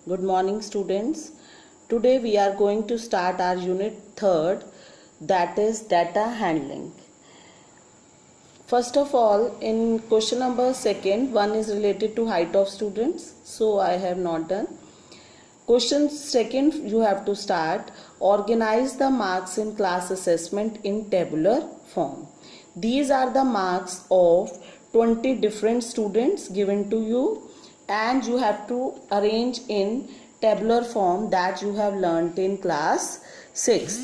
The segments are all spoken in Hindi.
Good morning, students. Today we are going to start our unit 3rd, that is data handling. First of all, in question number 2nd, one is related to height of students, so I have not done. Question 2nd, you have to start. Organize the marks in class assessment in tabular form. These are the marks of 20 different students given to you, and you have to arrange in tabular form that you have learnt in class 6th.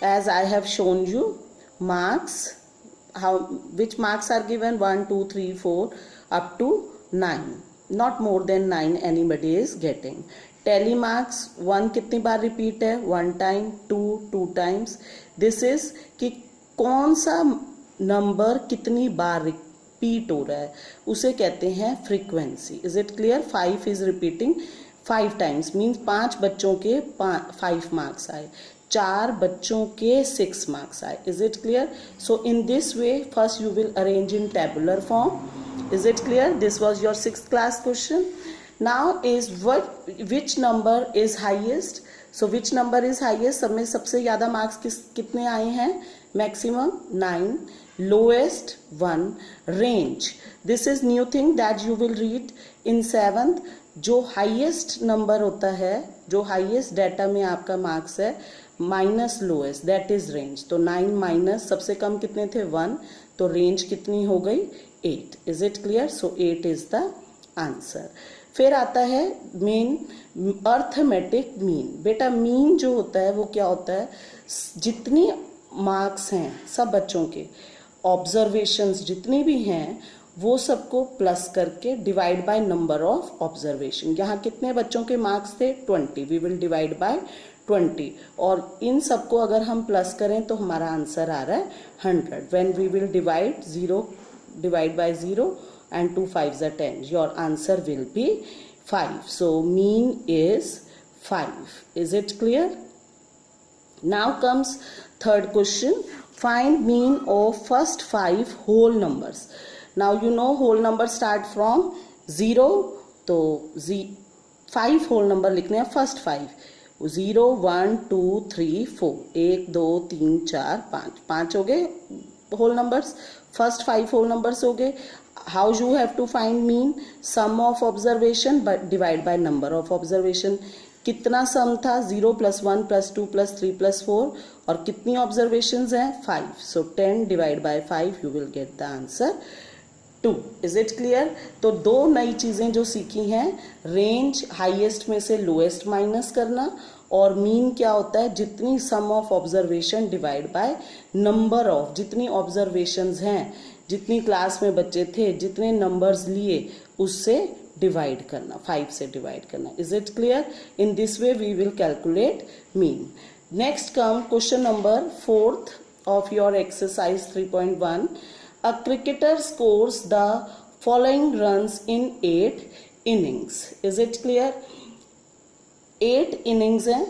As I have shown you marks, which marks are given 1, 2, 3, 4 up to 9. Not more than 9 anybody is getting. Tally marks 1 कितनी बार repeat है? 1 time, 2 times. This is कि कौन सा नंबर कितनी बार रिपीट हो रहा है उसे कहते हैं frequency. Is it clear? 5 is repeating 5 times means 5 बच्चों के 5 मार्क्स आए, 4 बच्चों के 6 मार्क्स आए. Is it clear? So in this way first you will arrange in tabular form. Is it clear? This was your 6th class question. Now is which number is highest? So which number is highest? सब में सबसे ज़्यादा मार्क्स कितने आए हैं? Maximum 9, lowest 1, range. This is new thing that you will read in 7th. जो highest number होता है, जो highest data में आपका मार्क्स है, minus lowest that is range. तो 9 माइनस सबसे कम कितने थे? 1. तो रेंज कितनी हो गई? 8. Is it clear? So 8 is the answer. फिर आता है मीन, अर्थमेटिक मीन. बेटा मीन जो होता है वो क्या होता है? जितनी मार्क्स हैं सब बच्चों के, ऑब्जर्वेशंस जितनी भी हैं वो सबको प्लस करके divide by number of observation. यहाँ कितने बच्चों के मार्क्स थे? 20. वी विल डिवाइड बाय 20 और इन सबको अगर हम प्लस करें तो हमारा आंसर आ रहा है 100. When we will divide 0 divide by 0 and 2 5s are 10, your answer will be 5. So mean is 5. Is it clear? Now comes third question. Find mean of first 5 whole numbers. Now you know whole number start from 0. तो 5 whole number लिखने हैं first 5. 0 1 2 3 4 1 2 3 4 5 हो गए whole numbers. First 5 whole numbers हो गए. How you have to find mean? Sum of observation divide by number of observation. कितना सम था? 0 + 1 + 2 + 3 + 4 और कितनी ऑब्जर्वेशंस हैं? 5. सो 10 divide by 5 you will get the answer 2. Is it clear? तो 2 नई चीजें जो सीखी हैं, रेंज हाईएस्ट में से लोएस्ट माइनस करना, और मीन क्या होता है? जितनी sum of observation divide by number of, जितनी ऑब्जर्वेशंस हैं, जितनी क्लास में बच्चे थे, जितने नंबर्स लिए उससे डिवाइड करना, 5 से डिवाइड करना. Is it clear? In this way we will calculate mean. Next come question number 4th of your exercise 3.1. A cricketer scores the following runs in 8 innings. Is it clear? 8 innings हैं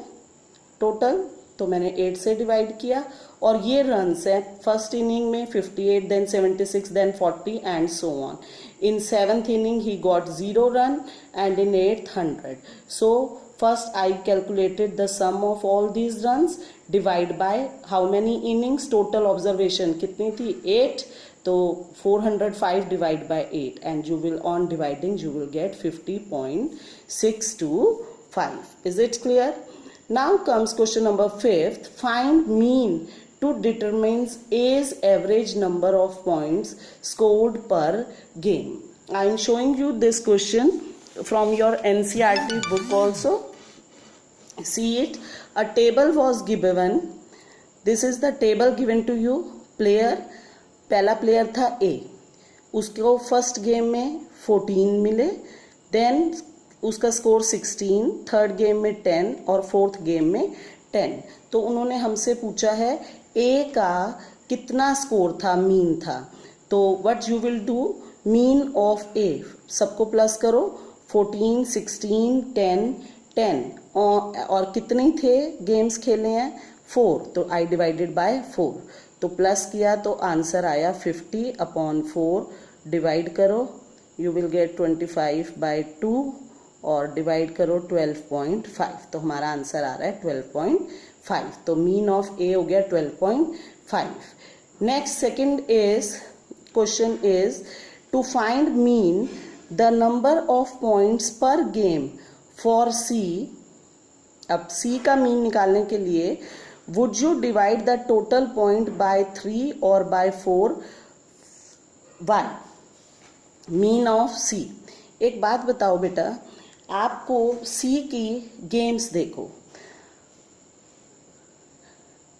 टोटल, तो मैंने 8 से डिवाइड किया और ये रन्स हैं. फर्स्ट इनिंग में 58, then 76, then 40 and so on. In 7th inning he got 0 run and in 8th 100. So first I calculated the sum of all these runs divide by how many innings. Total observation कितनी थी? 8. तो 405 divide by 8 and you will on dividing you will get 50.625. Is it clear? Now comes question number 5th. Find mean to determine A's average number of points scored per game. I am showing you this question from your NCERT book also. See it. A table was given. This is the table given to you. Player, पहला प्लेयर था A. उसको फर्स्ट गेम में 14 मिले, देन उसका स्कोर 16, थर्ड गेम में 10 और फोर्थ गेम में 10. तो उन्होंने हमसे पूछा है ए का कितना स्कोर था, मीन था. तो what you will do? Mean of a सबको प्लस करो. 14, 16, 10, 10 और कितने थे गेम्स खेले हैं? 4. तो आई डिवाइडेड बाय 4. तो प्लस किया तो आंसर आया 50/4. डिवाइड करो, यू विल गेट 25/2 और डिवाइड करो 12.5, तो हमारा आंसर आ रहा है 12.5। तो मीन ऑफ ए हो गया 12.5। Next second is question is to find mean the number of points per game for C. अब सी का मीन निकालने के लिए would you divide the total point by 3 और by 4? Why? Mean of C. एक बात बताओ बेटा, आपको सी की गेम्स देखो।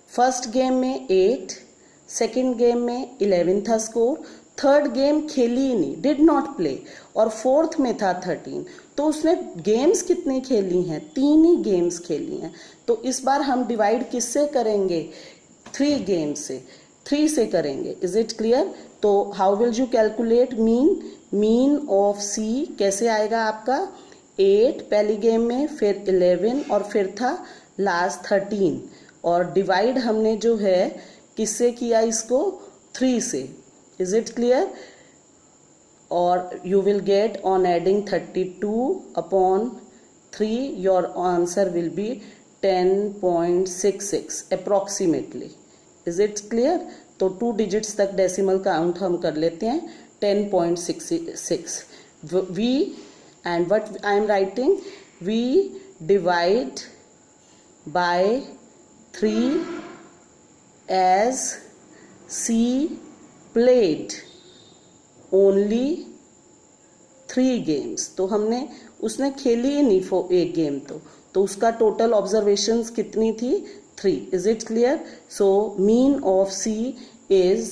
फर्स्ट गेम में 8, सेकेंड गेम में 11 था स्कोर, थर्ड गेम खेली ही नहीं, डिड नॉट प्ले, और फोर्थ में था 13। तो उसने गेम्स कितनी खेली हैं? 3 ही गेम्स खेली हैं। तो इस बार हम डिवाइड किससे करेंगे? 3 गेम्स से, 3 से करेंगे। Is it clear? तो how will you calculate mean? Mean of C कैसे आएगा आपका? 8 पहली गेम में, फिर 11 और फिर था लास्ट 13, और डिवाइड हमने जो है किससे किया इसको? 3 से। Is it clear? और you will get on adding 32 upon 3 your answer will be 10.66 approximately. Is it clear? तो 2 digits तक डेसिमल काउंट हम कर लेते हैं, 10.66. We and what I am writing, we divide by 3 as C played only 3 games. तो हमने उसने खेली ही नहीं एक गेम, तो उसका टोटल ऑब्जर्वेशंस कितनी थी? 3. Is it clear? So mean of C is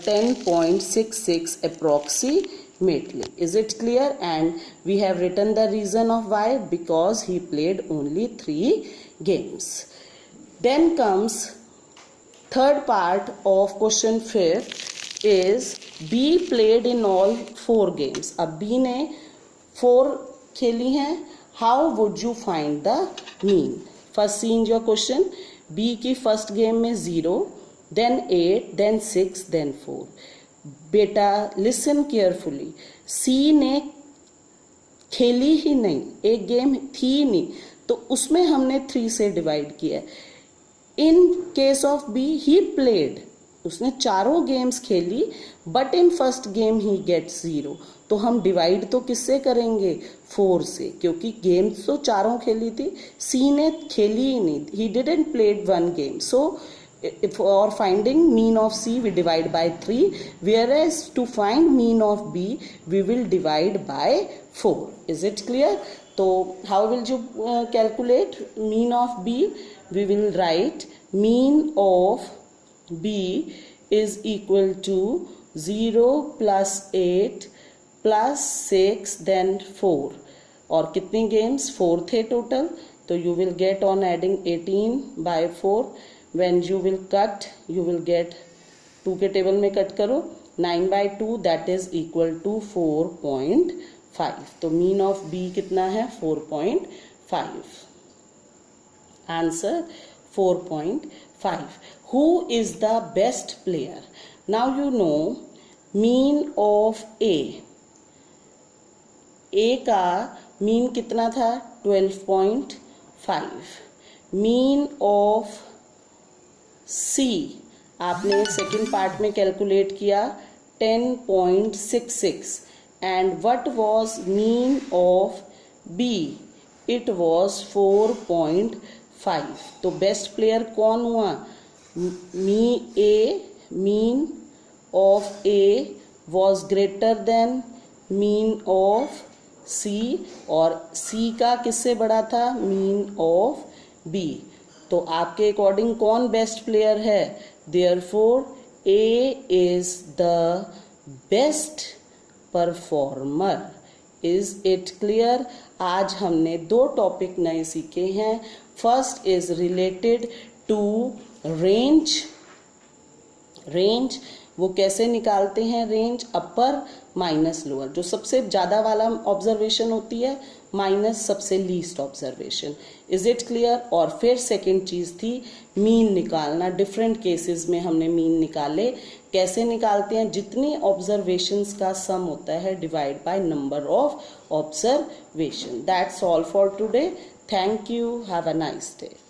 10.66 approximately. Is it clear? And we have written the reason of why, because he played only 3 games. Then comes third part of question 5 is B played in all 4 games. अब B ने 4 खेली हैं. How would you find the mean? First see in your question. B की फर्स्ट गेम में 0, then 8, then 6, then 4. बेटा listen carefully. C ने खेली ही नहीं, एक गेम थी नहीं, तो उसमें हमने 3 से डिवाइड किया. In case of B he played, उसने 4 गेम्स खेली, but in first game he gets 0. तो हम डिवाइड तो किससे करेंगे? 4 से, क्योंकि गेम्स तो 4 खेली थी, सी ने खेली ही नहीं, he didn't played 1 game. So for finding mean of C we divide by 3, whereas to find mean of B we will divide by 4. Is it clear? तो how will you calculate mean of B? We will write mean of B is equal to 0 plus 8 plus 6 then 4. और कितनी गेम्स? 4 थे टोटल. तो you will get on adding 18 by 4. When you will cut, you will get 2 के टेबल में कट करो, 9 by 2 that is equal to 4.5. तो मीन ऑफ B कितना है? 4.5. Answer 4.5. Who is the best player? Now you know mean of A. A का मीन कितना था? 12.5. मीन ऑफ C आपने सेकेंड पार्ट में कैलकुलेट किया 10.66. And what was mean of B? It was 4.5. तो बेस्ट प्लेयर कौन हुआ? mean of A was greater than mean of C, और C का किससे बड़ा था? mean of B. तो आपके अकॉर्डिंग कौन बेस्ट प्लेयर है? therefore A is the best performer. Is it clear? आज हमने 2 टॉपिक नए सीखे हैं. First is related to range. Range वो कैसे निकालते हैं? Range upper minus lower. जो सबसे ज़्यादा वाला ऑब्जर्वेशन होती है माइनस सबसे least observation. Is it clear? और फिर सेकंड चीज़ थी मीन निकालना। डिफरेंट केसेस में हमने मीन निकाले। कैसे निकालते हैं? जितनी ऑब्जर्वेशंस का सम होता है divide by number of observation. That's all for today. Thank you. Have a nice day.